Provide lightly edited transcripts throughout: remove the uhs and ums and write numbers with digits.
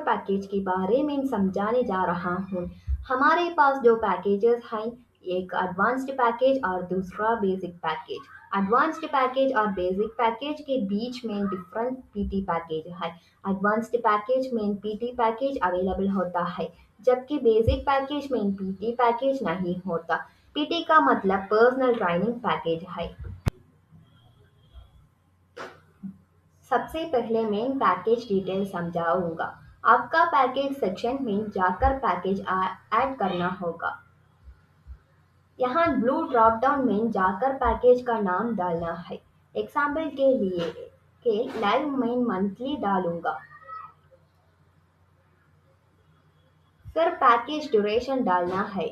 Package के बारे में समझाने जा रहा हूँ। हमारे पास दो पैकेजेस हैं, एक एडवांस्ड पैकेज और दूसरा बेसिक पैकेज। एडवांस्ड पैकेज और बेसिक पैकेज के बीच में डिफरेंट पीटी पैकेज है। एडवांस्ड पैकेज में पीटी पैकेज अवेलेबल होता है, जबकि बेसिक पैकेज में पीटी पैकेज नहीं होता। पीटी का मतलब पर्सनल ट्रेनिंग पैकेज है। सबसे पहले मैं पैकेज डिटेल समझाऊंगा। आपका पैकेज सेक्शन में जाकर पैकेज ऐड करना होगा। यहाँ ब्लू ड्रॉप डाउन में जाकर पैकेज का नाम डालना है। एग्जाम्पल के लिए लाइव में मंथली डालूंगा। फिर पैकेज ड्यूरेशन डालना है।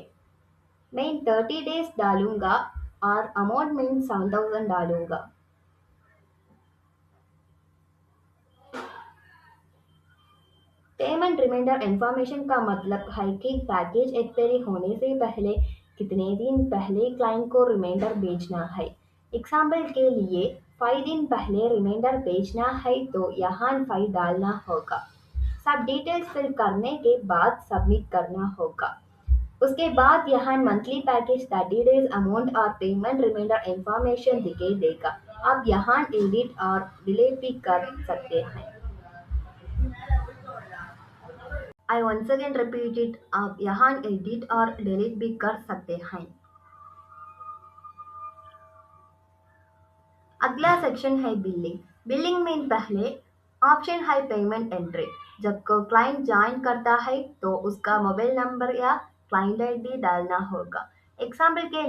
मैं 30 डेज डालूंगा और अमाउंट में 7000 डालूंगा। पेमेंट रिमाइंडर इंफॉर्मेशन का मतलब है कि पैकेज एक्सपायरी होने से पहले कितने दिन पहले क्लाइंट को रिमाइंडर भेजना है। एग्जाम्पल के लिए 5 दिन पहले रिमाइंडर भेजना है तो यहाँ 5 डालना होगा। सब डिटेल्स फिल करने के बाद सबमिट करना होगा। उसके बाद यहाँ मंथली पैकेज 30 डेज अमाउंट और पेमेंट रिमाइंडर इंफॉर्मेशन दिखाई देगा। आप यहाँ एडिट और डिलीट भी कर सकते हैं। I once again repeat it, आप यहाँ एडिट और डिलीट भी कर सकते हैं। अगला सेक्शन है बिलिंग। बिलिंग में पहले ऑप्शन है पेमेंट एंट्री। जब को क्लाइंट ज्वाइन करता है तो उसका मोबाइल नंबर या क्लाइंट आईडी डालना होगा। एग्जाम्पल के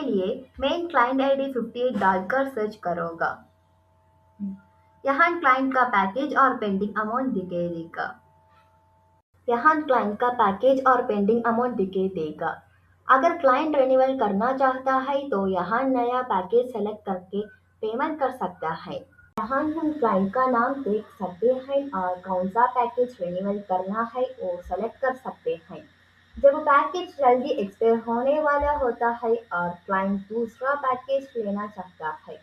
लिए मैं क्लाइंट आईडी 58 डालकर सर्च करूंगा। यहाँ क्लाइंट का पैकेज और पेंडिंग अमाउंट दिखाई देगा। अगर क्लाइंट रिन्यूअल करना चाहता है तो यहाँ नया पैकेज सेलेक्ट करके पेमेंट कर सकता है। यहाँ हम क्लाइंट का नाम देख सकते हैं और कौन सा पैकेज रिन्यूअल करना है वो सेलेक्ट कर सकते हैं। जब पैकेज जल्दी एक्सपायर होने वाला होता है और क्लाइंट दूसरा पैकेज लेना चाहता है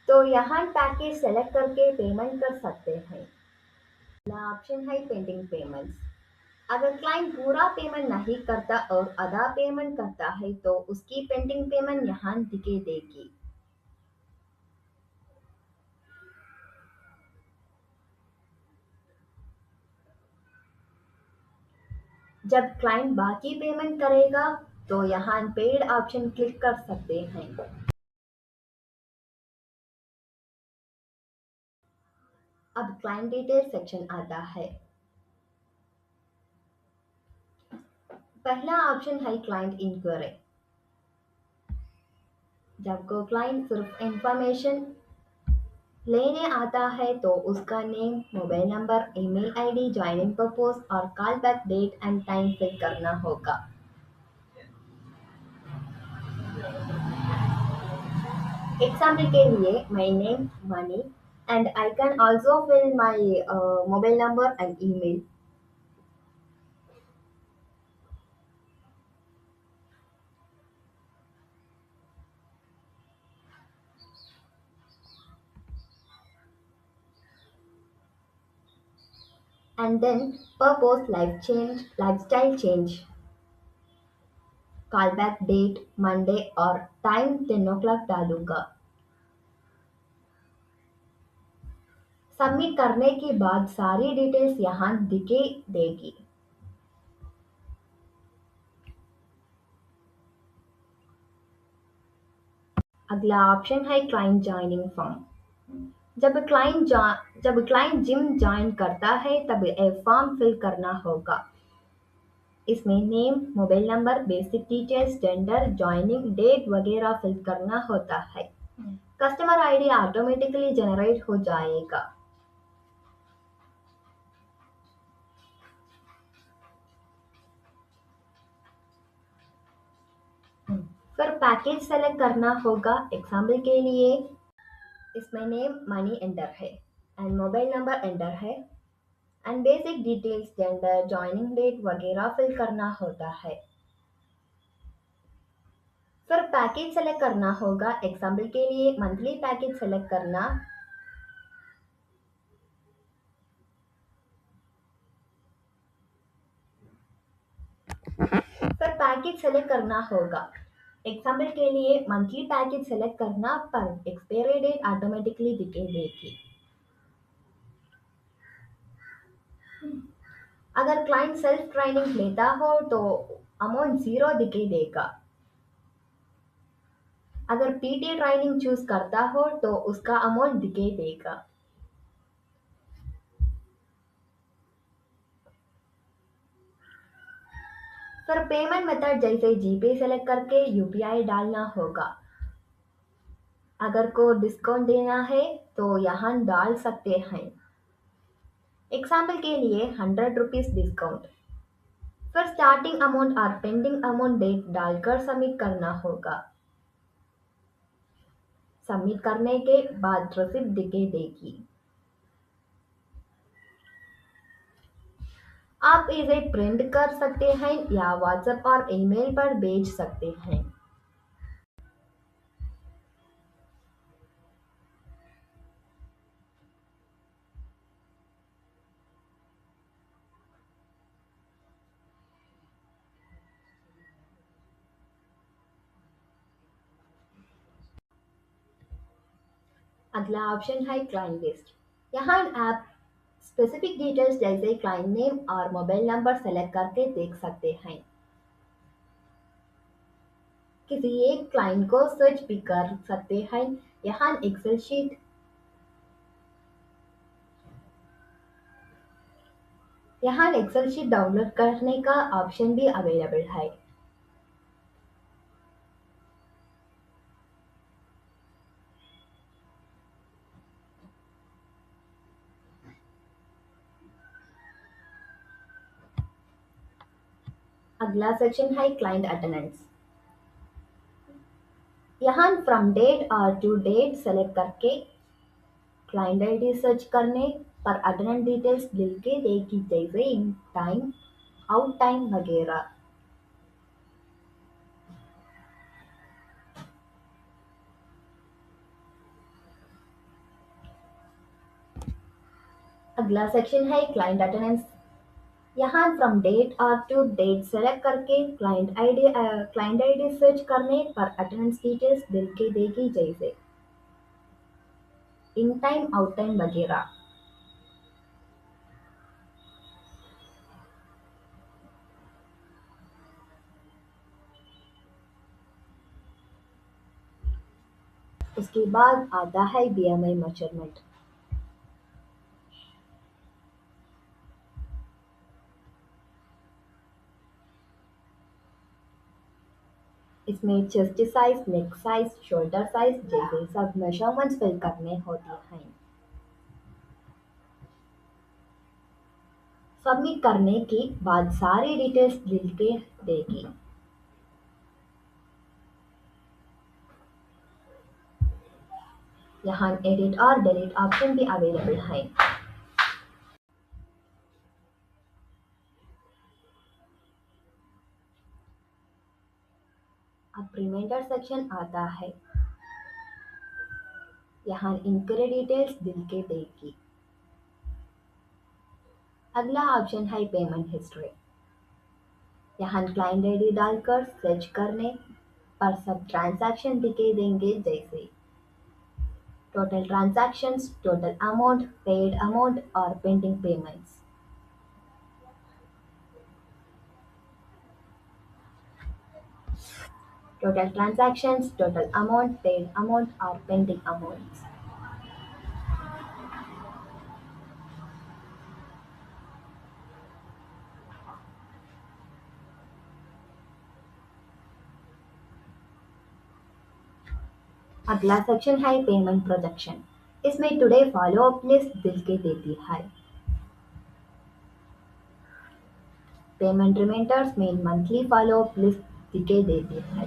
तो यहाँ पैकेज सेलेक्ट करके पेमेंट कर सकते हैं। अगला ऑप्शन है पेंडिंग पेमेंट्स। अगर क्लाइंट पूरा पेमेंट नहीं करता और आधा पेमेंट करता है तो उसकी पेंडिंग पेमेंट यहाँ दिखाई देगी। जब क्लाइंट बाकी पेमेंट करेगा तो यहाँ पेड ऑप्शन क्लिक कर सकते हैं। अब क्लाइंट डिटेल सेक्शन आता है। पहला ऑप्शन है क्लाइंट इंक्वायरी। जब को क्लाइंट सिर्फ इंफॉर्मेशन लेने आता है तो उसका name, mobile number, email ID, joining purpose और call back date and time fill करना होगा। एग्जाम्पल के लिए my name Mani and I can also fill my mobile number and email. And then purpose lifestyle change, callback date Monday और time 10 o'clock डालूंगा। Submit करने के बाद सारी डिटेल्स यहाँ दिखाई देगी। अगला ऑप्शन है क्लाइंट ज्वाइनिंग फॉर्म। जब क्लाइंट जिम ज्वाइन करता है तब एक फॉर्म फिल करना होगा। इसमें name, mobile number, basic details, gender, joining date वगैरह फिल करना होता है। कस्टमर आईडी ऑटोमेटिकली जनरेट हो जाएगा। फिर पैकेज सेलेक्ट करना होगा। एग्जाम्पल के लिए इसमें नेम मनी एंटर है एंड मोबाइल नंबर एंटर है and basic details, gender, joining date वगैरह फिल करना होता है। फिर पैकेज सेलेक्ट करना होगा। एग्जाम्पल के लिए मंथली पैकेज सेलेक्ट करना पैकेज सेलेक्ट करना होगा। एग्जाम्पल के लिए मंथली पैकेज सेलेक्ट करना पर एक्सपायरी डेट ऑटोमेटिकली दिखे देगी। अगर क्लाइंट सेल्फ ट्रेनिंग लेता हो तो अमाउंट जीरो दिखे देगा। अगर पीटी ट्रेनिंग चूज करता हो तो उसका अमाउंट दिखे देगा। फिर पेमेंट मेथड जैसे जीपे सेलेक्ट करके यूपीआई डालना होगा। अगर को डिस्काउंट देना है तो यहाँ डाल सकते हैं। एग्जाम्पल के लिए 100 रुपीज डिस्काउंट। फिर स्टार्टिंग अमाउंट और पेंडिंग अमाउंट डेट डालकर सबमिट करना होगा। सबमिट करने के बाद रिसिप्ट दिखे देगी। आप इसे प्रिंट कर सकते हैं या व्हाट्सएप और ईमेल पर भेज सकते हैं। अगला ऑप्शन है क्लाइंट लिस्ट। यहाँ आप स्पेसिफिक डिटेल्स जैसे क्लाइंट नेम और मोबाइल नंबर सेलेक्ट करके देख सकते हैं। किसी एक क्लाइंट को सर्च भी कर सकते हैं। यहाँ एक्सेल शीट डाउनलोड करने का ऑप्शन भी अवेलेबल है। अगला सेक्शन है क्लाइंट अटेंडेंस। यहाँ फ्रॉम डेट और टू डेट सेलेक्ट करके क्लाइंट आईडी सर्च करने पर अटेंडेंस डिटेल्स मिल के देगी जैसे इन टाइम, आउट टाइम वगैरह। अगला सेक्शन है क्लाइंट अटेंडेंस। यहाँ फ्रॉम डेट और टू डेट सेलेक्ट करके क्लाइंट आईडी सर्च करने पर अटेंडेंस डिटेल्स मिल के देगी जैसे इन टाइम, आउट टाइम वगैरह। उसके बाद आता है बीएमआई मेजरमेंट। इसमें चेस्ट साइज, नेक साइज, शोल्डर साइज जैसे सब मेजरमेंट्स फिल करने होते हैं। सबमिट करने के बाद सारी डिटेल्स लिख के देगी। यहाँ एडिट और डिलीट ऑप्शन भी अवेलेबल है। अब रिमाइंडर सेक्शन आता है। यहाँ इंक्वायरी डिटेल्स दिल के देगी। अगला ऑप्शन है पेमेंट हिस्ट्री। यहाँ क्लाइंट आईडी डालकर सर्च करने पर सब ट्रांजैक्शन दिखे देंगे जैसे total transactions, total amount, paid amount और pending payments. Total transactions, total amount, paid amount और पेंडिंग अमाउंट्स। अगला सेक्शन है पेमेंट प्रोजेक्शन। इसमें टुडे फॉलो अप लिस्ट दिल के देती है। पेमेंट रिमाइंडर्स में मंथली फॉलो अप लिस्ट दिखे देती है।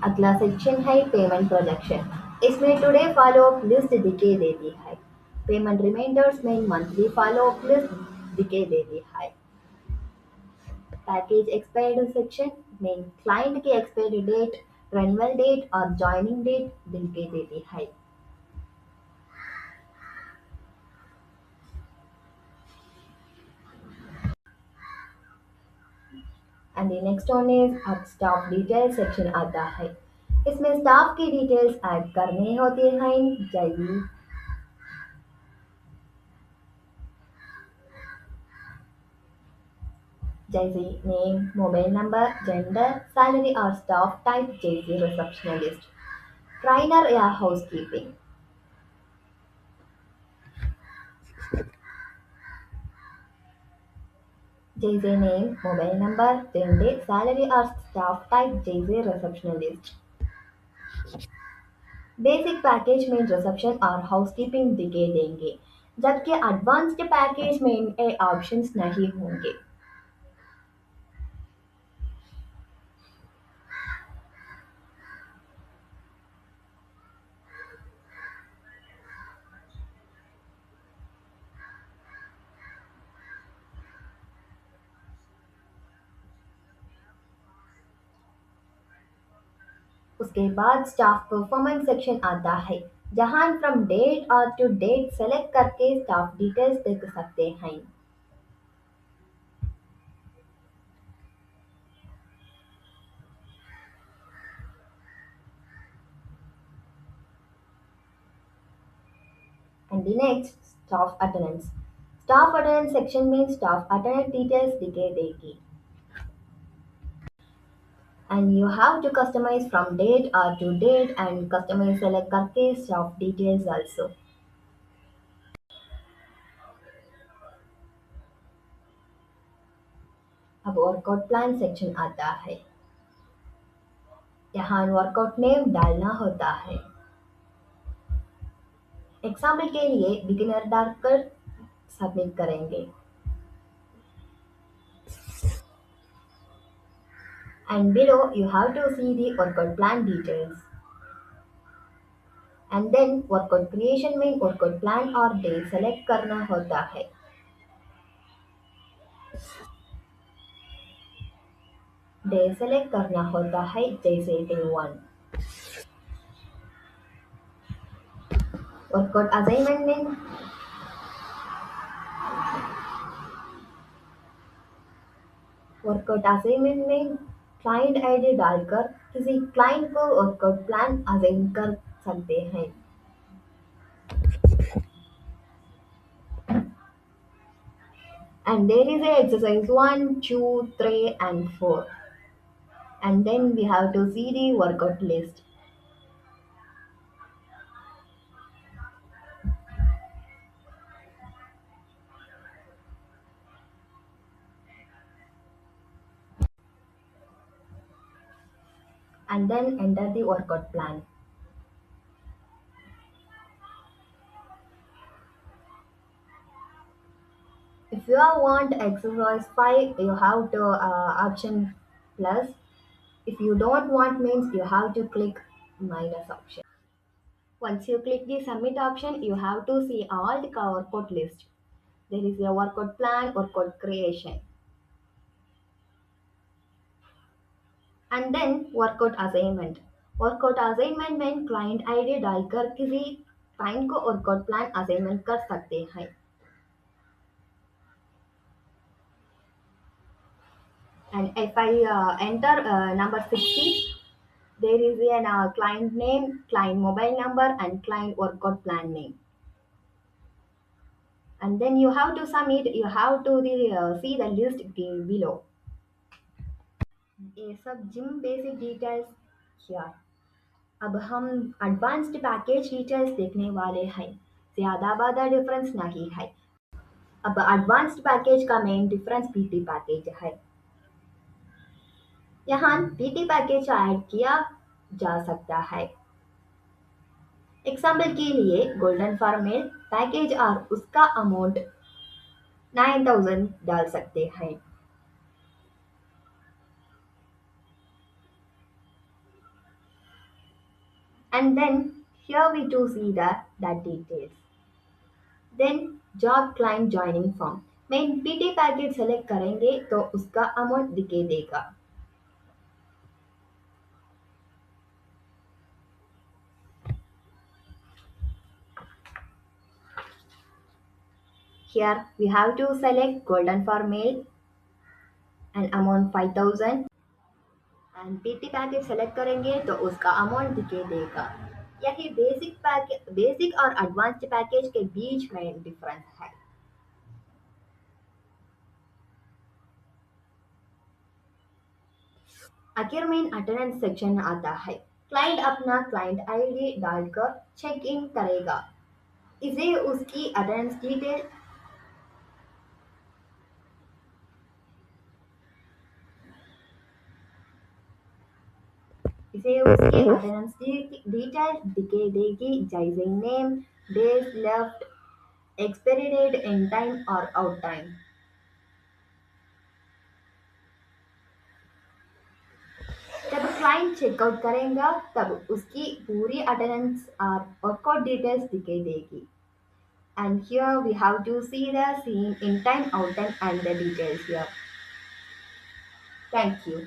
अगला सेक्शन है पेमेंट प्रोजेक्शन। इसमें टुडे फॉलो अप लिस्ट दिखे देती है। पेमेंट रिमाइंडर्स में मंथली फॉलो अप लिस्ट दिखे देती है। पैकेज एक्सपायरी सेक्शन में क्लाइंट की एक्सपायरी डेट, रेन्यूअल डेट और ज्वाइनिंग डेट दिल के देती है। And the next one is अब स्टाफ डिटेल सेक्शन आता है। इसमें स्टाफ की डिटेल्स ऐड करने होते हैं, जैसे name, mobile number, gender, salary और स्टाफ टाइप जैसे रिसेप्शनिस्ट, ट्रेनर या हाउसकीपिंग। जैसे name, mobile number, gender, salary और स्टाफ टाइप जैसे रिसेप्शनिस्ट। बेसिक पैकेज में रिसेप्शन और हाउसकीपिंग दिखे देंगे, जबकि एडवांस्ड पैकेज में इनके ऑप्शंस नहीं होंगे। उसके बाद स्टाफ परफॉर्मेंस सेक्शन आता है, जहां फ्रॉम डेट और टू डेट सेलेक्ट करके स्टाफ डिटेल्स देख सकते हैं। And the next, staff attendance. Staff attendance section में staff attendance details दिखे देगी, and you have to customize from date or to date and customize select करके staff details also. अब workout plan section आता है, यहाँ वर्कआउट नेम डालना होता है। एग्जाम्पल के लिए बिगिनर डालकर सबमिट करेंगे, and below you have to see the workout plan details, and then workout creation में workout plan और day select करना होता है। डे सेलेक्ट करना होता है, जैसे डे 1। वर्कआउट असाइनमेंट में क्लाइंट आईडी डालकर किसी क्लाइंट को वर्कआउट प्लान असाइन कर सकते हैं। And there is a exercise 1, 2, 3 and 4. And then we have to see the workout list. And then enter the workout plan. If you want exercise 5, you have to option plus. If you don't want means you have to click minus option. Once you click the submit option, you have to see all the workout list. There is a workout plan, workout creation, and then workout assignment. Workout assignment में client ID डालकर किसी client को workout plan assignment कर सकते हैं। And if I enter number 60, there is a client name, client mobile number, and client workout plan name. And then you have to submit. You have to see the list below. ये सब gym basic details किया। अब हम advanced package details देखने वाले हैं। ज़्यादा बड़ा डिफरेंस नहीं है। अब एडवांस्ड पैकेज का मेन डिफरेंस पीटी पैकेज है। यहाँ पीटी पैकेज ऐड किया जा सकता है। एग्जाम्पल के लिए गोल्डन फॉर्मेट पैकेज और उसका अमाउंट 9000 डाल सकते हैं। And then here we to see that details. Then job client joining form में पीटी पैकेज सेलेक्ट करेंगे तो उसका अमाउंट दिखे देगा। Here we have to select golden for male and amount 5000 and PT package select करेंगे तो उसका amount दिखे देगा। यही बेसिक और एडवांस्ड पैकेज के बीच में डिफरेंस है। आखिर में अटेंडेंस सेक्शन आता है। क्लाइंट अपना क्लाइंट आईडी डालकर चेक इन करेगा। इसे उसकी अटेंडेंस डिटेल इसे उसकी अटेंडेंस डिटेल दिखे देगी, जैसे name, days left, expiry date, in time और आउट टाइम। जब क्लाइंट चेकआउट करेगा तब उसकी पूरी अटेंडेंस और वर्कआउट डिटेल्स दिखाई देगी। And here we have to see the scene in time, out time and the details here. Thank you.